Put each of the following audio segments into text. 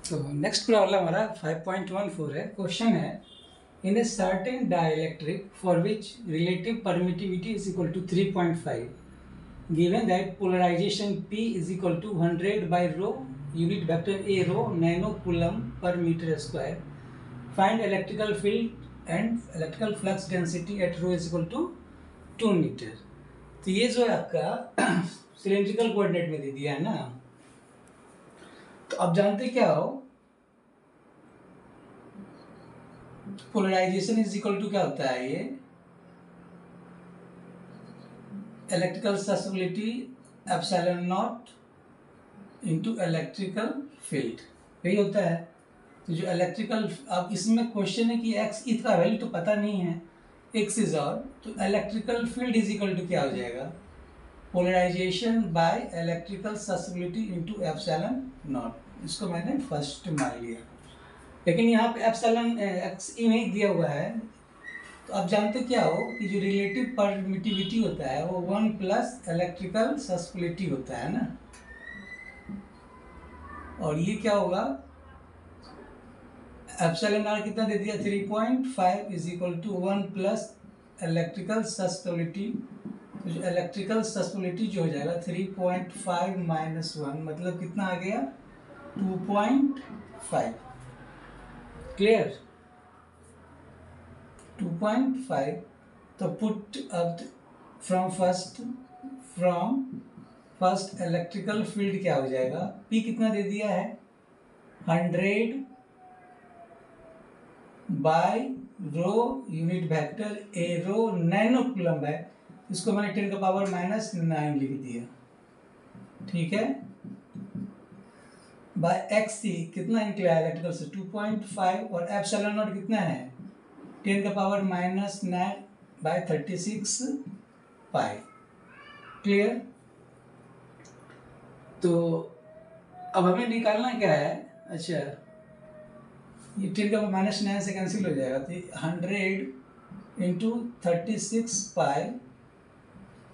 तो next problem हमारा 5.14 है। क्वेश्चन है in a certain dielectric for which relative permittivity is equal to 3.5 given that polarization P is equal to 100 by rho unit vector a rho nano coulomb per meter square find electrical field and electrical flux density at rho is equal to 2 meter. तो ये जो है आपका cylindrical coordinate में दे दिया है ना। तो अब जानते क्या हो, पोलराइजेशन इज इक्वल टू क्या होता है, ये electrical susceptibility epsilon not into electrical field, यही होता है। तो जो इलेक्ट्रिकल, अब इसमें क्वेश्चन है कि एक्स इसका वैल्यू तो पता नहीं है, एक्स इज और, तो electrical field is equal to क्या हो जाएगा, polarization by electrical susceptibility into epsilon naught. इसको मैंने फर्स्ट मान लिया, लेकिन यहाँ पे एप्सिलॉन एक्स ई नहीं दिया हुआ है। तो आप जानते क्या हो कि जो रिलेटिव परमिटिविटी होता है वो 1 प्लस इलेक्ट्रिकल ससेप्टिबिलिटी होता है ना। और ये क्या होगा, एप्सिलॉन आर कितना दे दिया 3.5 is equal to 1 plus electrical susceptibility. तो जो इलेक्ट्रिकल ससेप्टिबिलिटी जो हो जाएगा 3.5 माइनस 1 मतलब कितना आ गया 2.5। क्लियर, 2.5। तो पुट अब फ्रॉम फर्स्ट इलेक्ट्रिकल फील्ड क्या हो जाएगा, P कितना दे दिया है 100 by rho unit vector a rho nano coulomb है, इसको मैंने 10 का पावर माइनस 9 लिख दिया, ठीक है। बाय एक्स सी कितना निकला इलेक्ट्रिकल से 2.5 और एप्सिलॉन नॉट कितना है 10 का पावर माइनस 9 बाय 36 पाई। क्लियर। तो अब हमें निकालना क्या है, अच्छा ये 10 का माइनस 9 से कैंसिल हो जाएगा, तो 100 into 36 pi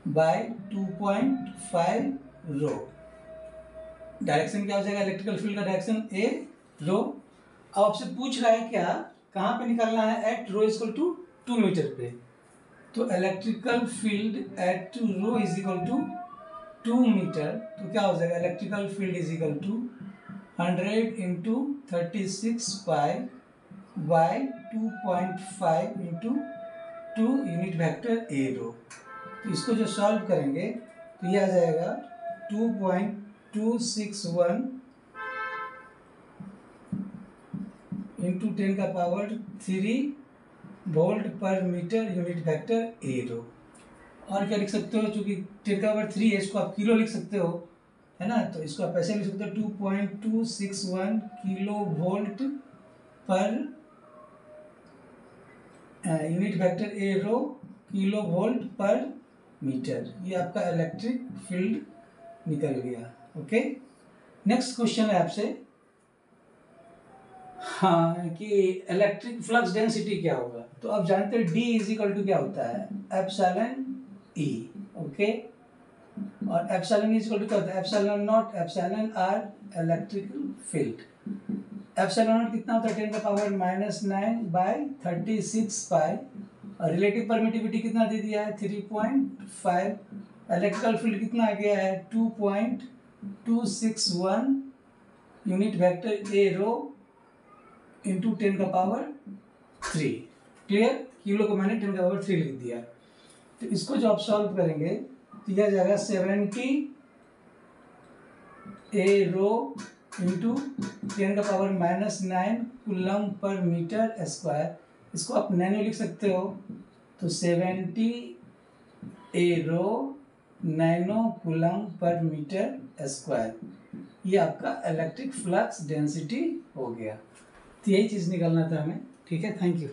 by 2.5 rho. Direction क्या हो जाएगा, इलेक्ट्रिकल फील्ड का डायरेक्शन ए रो। अब आपसे पूछ रहा है क्या, कहाँ पे निकालना है, at rho is equal to 2 meter पे। तो electrical field at rho is equal to 2 meter, तो क्या हो जाएगा electrical field is equal to 100 into 36 pi by 2.5 into 2 unit vector a rho. तो इसको जो सॉल्व करेंगे तो ये आ जाएगा 2.261 इंटू 10 का power 3 volt per metre unit vector a रो। और क्या लिख सकते हो, चूंकि 10 का पावर 3 है इसको आप किलो लिख सकते हो, है ना। तो इसको आप ऐसे लिख सकते हो 2.261 kilo volt per unit vector a rho kilo volt per metre. ये आपका इलेक्ट्रिक फील्ड निकल गया। ओके, नेक्स्ट क्वेश्चन है आपसे, हाँ, कि इलेक्ट्रिक फ्लक्स डेंसिटी क्या होगा। तो आप जानते हैं D इज इक्वल टू क्या होता है एप्सिलॉन E। ओके, और एप्सिलॉन इज इक्वल टू क्या होता है epsilon naught epsilon r electrical field. Epsilon naught कितना होता है 10 का पावर माइनस 9 बाय 36 पाई, और रिलेटिव परमिटिविटी कितना दे दिया है 3.5, इलेक्ट्रिकल फील्ड कितना आ गया है 2.261 unit vector a rho into 10 का पावर 3। क्लियर, किलो को मैंने 10 का पावर 3 लिख दिया। तो इसको जो आप सॉल्व करेंगे तो यह जाएगा 70 ए रो इंटू 10 का power minus 9 coulomb per meter square. इसको आप नैनो लिख सकते हो, तो 70 a rho nano coulomb per meter square. ये आपका इलेक्ट्रिक फ्लक्स डेंसिटी हो गया। तो यही चीज़ निकालना था हमें। ठीक है, थैंक यू।